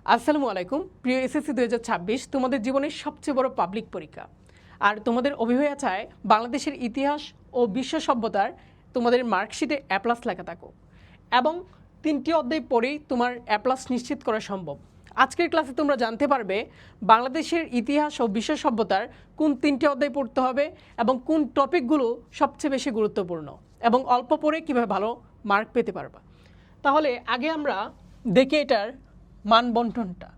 আসসালামু আলাইকুম প্রিয় এসএসসি 2026 তোমাদের জীবনের সবচেয়ে বড় পাবলিক পরীক্ষা আর তোমাদের অভিভাবক চায় বাংলাদেশের ইতিহাস ও বিশ্ব সভ্যতার তোমাদের মার্কশিটে এ প্লাস লেখা থাকো এবং 3টি অধ্যায় পড়েই তোমার এ প্লাস নিশ্চিত করা সম্ভব। আজকের ক্লাসে তোমরা জানতে পারবে বাংলাদেশের ইতিহাস ও বিশ্ব সভ্যতার কোন 3টি অধ্যায় পড়তে হবে এবং কোন টপিকগুলো সবচেয়ে বেশি গুরুত্বপূর্ণ এবং অল্প পড়ে কীভাবে ভালো মার্ক পেতে পারবা। তাহলে আগে আমরা দেখি এটার মান বন্টনটা।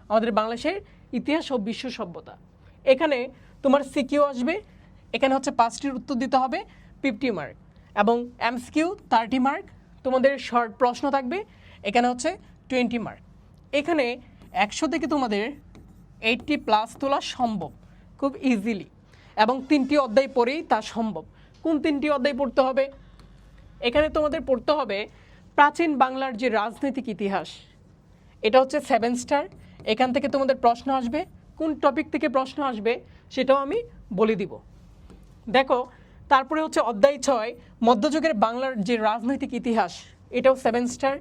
আমাদের বাংলাদেশের ইতিহাস ও বিশ্ব সভ্যতা, এখানে তোমার সিকিউ আসবে, এখানে হচ্ছে 5টির উত্তর দিতে হবে 50 মার্ক এবং এমসিকিউ 30 মার্ক, তোমাদের শর্ট প্রশ্ন থাকবে এখানে হচ্ছে 20 মার্ক। এখানে 100 থেকে তোমাদের 80+ তোলা সম্ভব খুব ইজিলি এবং 3টি অধ্যায় পড়েই তা সম্ভব। কোন 3টি অধ্যায় পড়তে হবে? এখানে তোমাদের পড়তে হবে প্রাচীন বাংলার যে রাজনৈতিক ইতিহাস, এটা হচ্ছে 7 স্টার। এখান থেকে তোমাদের প্রশ্ন আসবে, কোন টপিক থেকে প্রশ্ন আসবে সেটাও আমি বলে দিব। দেখো, তারপরে হচ্ছে অধ্যায় 6 মধ্যযুগের বাংলার যে রাজনৈতিক ইতিহাস, এটাও 7 স্টার।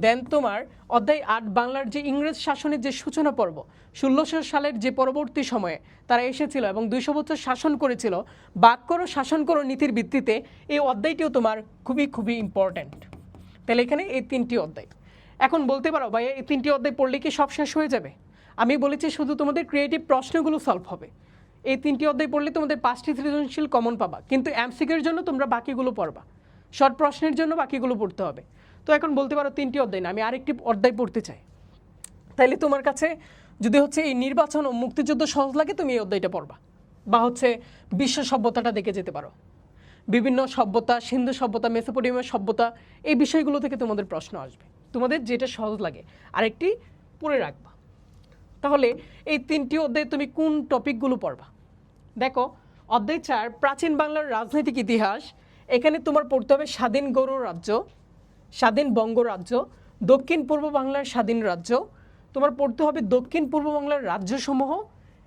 দেন তোমার অধ্যায় 8 বাংলার যে ইংরেজ শাসনের যে সূচনা পর্ব, 1600 সালের যে পরবর্তী সময়ে তারা এসেছিল এবং 200 বছর শাসন করেছিল, বাক করো শাসন করো নীতির ভিত্তিতে, এই অধ্যায়টিও তোমার খুবই ইম্পর্ট্যান্ট। তাহলে এখানে এই 3টি অধ্যায়। এখন বলতে পারো ভাইয়া এই 3টি অধ্যায় পড়লে কি সব শেষ হয়ে যাবে? আমি বলেছি শুধু তোমাদের ক্রিয়েটিভ প্রশ্নগুলো সলভ হবে। এই 3টি অধ্যায় পড়লে তোমাদের 5টি সৃজনশীল কমন পাবা, কিন্তু এমসিকিউর জন্য তোমরা বাকিগুলো পড়বা, শর্ট প্রশ্নের জন্য বাকিগুলো পড়তে হবে। তো এখন বলতে পারো 3টি অধ্যায় না, আমি আরেকটি অধ্যায় পড়তে চাই। তাইলে তোমার কাছে যদি হচ্ছে এই নির্বাচন ও মুক্তিযুদ্ধ সহজ লাগে, তুমি এই অধ্যায়টা পড়বা, বা হচ্ছে বিশ্ব সভ্যতাটা দেখে যেতে পারো। বিভিন্ন সভ্যতা, সিন্ধু সভ্যতা, মেসোপটেমিয়া সভ্যতা, এই বিষয়গুলো থেকে তোমাদের প্রশ্ন আসবে, তোমাদের যেটা সহজ লাগে আরেকটি পড়ে রাখবা। তাহলে এই 3টি অধ্যায়ে তুমি কোন টপিকগুলো পড়বা? দেখো, অধ্যায় 4 প্রাচীন বাংলার রাজনৈতিক ইতিহাস, এখানে তোমার পড়তে হবে স্বাধীন গৌড় রাজ্য, স্বাধীন বঙ্গরাজ্য, দক্ষিণ পূর্ব বাংলার স্বাধীন রাজ্য, তোমার পড়তে হবে দক্ষিণ পূর্ব বাংলার রাজ্যসমূহ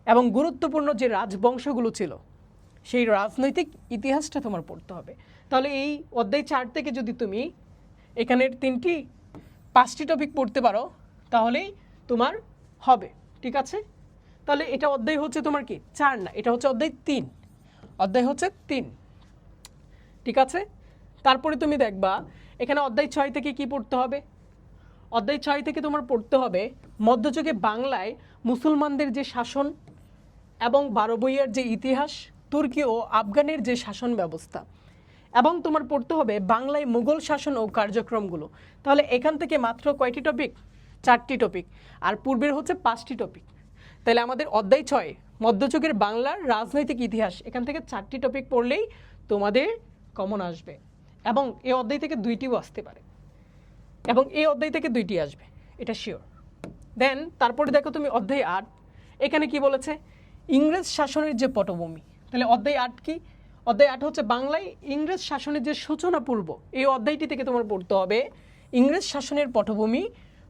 এবং গুরুত্বপূর্ণ যে রাজবংশগুলো ছিল সেই রাজনৈতিক ইতিহাসটা তোমার পড়তে হবে। তাহলে এই অধ্যায় 4 থেকে যদি তুমি এখানের 5টি টপিক পড়তে পারো তাহলেই তোমার হবে, ঠিক আছে? তাহলে এটা অধ্যায় হচ্ছে তোমার কি 4 না, এটা হচ্ছে অধ্যায় 3, অধ্যায় হচ্ছে 3, ঠিক আছে? তারপরে তুমি দেখবা এখানে অধ্যায় 6 থেকে কি পড়তে হবে। অধ্যায় 6 থেকে তোমার পড়তে হবে মধ্যযুগে বাংলায় মুসলমানদের যে শাসন এবং 12 বইয়ের যে ইতিহাস, তুর্কি ও আফগানের যে শাসন ব্যবস্থা, এবং তোমার পড়তে হবে বাংলায় মুঘল শাসন ও কার্যক্রমগুলো। তাহলে এখান থেকে মাত্র কয়টি টপিক? 4টি টপিক, আর পূর্বের হচ্ছে 5টি টপিক। তাহলে আমাদের অধ্যায় 6 মধ্যযুগের বাংলার রাজনৈতিক ইতিহাস, এখান থেকে 4টি টপিক পড়লেই তোমাদের কমন আসবে এবং এই অধ্যায় থেকে 2টিও আসতে পারে এবং এই অধ্যায় থেকে 2টি আসবে, এটা শিওর। দেন তারপরে দেখো তুমি অধ্যায় 8, এখানে কি বলেছে? ইংরেজ শাসনের যে পটভূমি। তাহলে অধ্যায় 8 কি? অধ্যায় 8 হচ্ছে বাংলায় ইংরেজ শাসনের যে সূচনা পূর্ব, এই অধ্যায়টি থেকে তোমার পড়তে হবে ইংরেজ শাসনের পটভূমি,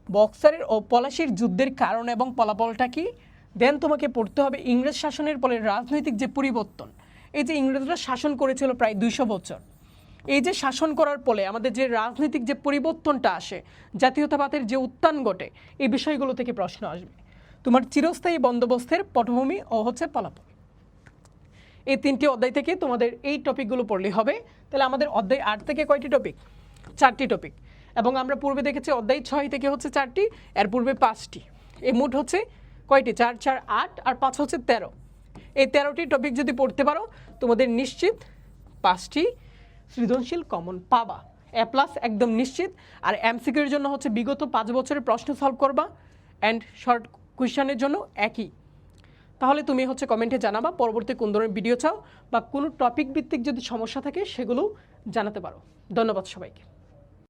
বক্সারের ও পলাশির যুদ্ধের কারণ এবং ফলাফলটা কি। দেন তোমাকে পড়তে হবে ইংরেজ শাসনের ফলে রাজনৈতিক যে পরিবর্তন, এই যে ইংরেজরা শাসন করেছিল প্রায় 200 বছর, এই যে শাসন করার ফলে আমাদের যে রাজনৈতিক যে পরিবর্তনটা আসে, জাতীয়তাবাদের যে উত্থান ঘটে, এই বিষয়গুলো থেকে প্রশ্ন আসবে। তোমার চিরস্থায়ী বন্দোবস্তের পটভূমি ও হচ্ছে ফলাফল, এই 3টি অধ্যায় থেকে তোমাদের এই টপিকগুলো পড়লেই হবে। তাহলে আমাদের অধ্যায় 8 থেকে কয়টি টপিক? 4টি টপিক, এবং আমরা পূর্বে দেখেছি অধ্যায় 6 থেকে হচ্ছে 4টি, এর পূর্বে 5টি, এই মোট হচ্ছে কয়টি? 4 4 8 আর 5 হচ্ছে 13। এই 13টি টপিক যদি পড়তে পারো তোমাদের নিশ্চিত 5টি সৃজনশীল কমন পাবা, এ প্লাস একদম নিশ্চিত। আর এমসিকিউর জন্য হচ্ছে বিগত 5 বছরের প্রশ্ন সলভ করবা অ্যান্ড শর্ট কোয়েশ্চেনের জন্য একই। তাহলে তুমি হচ্ছে কমেন্টে জানাবা পরবর্তী কোন ধরনের ভিডিও চাও, বা কোনো টপিক ভিত্তিক যদি সমস্যা থাকে সেগুলো জানাতে পারো। ধন্যবাদ সবাইকে।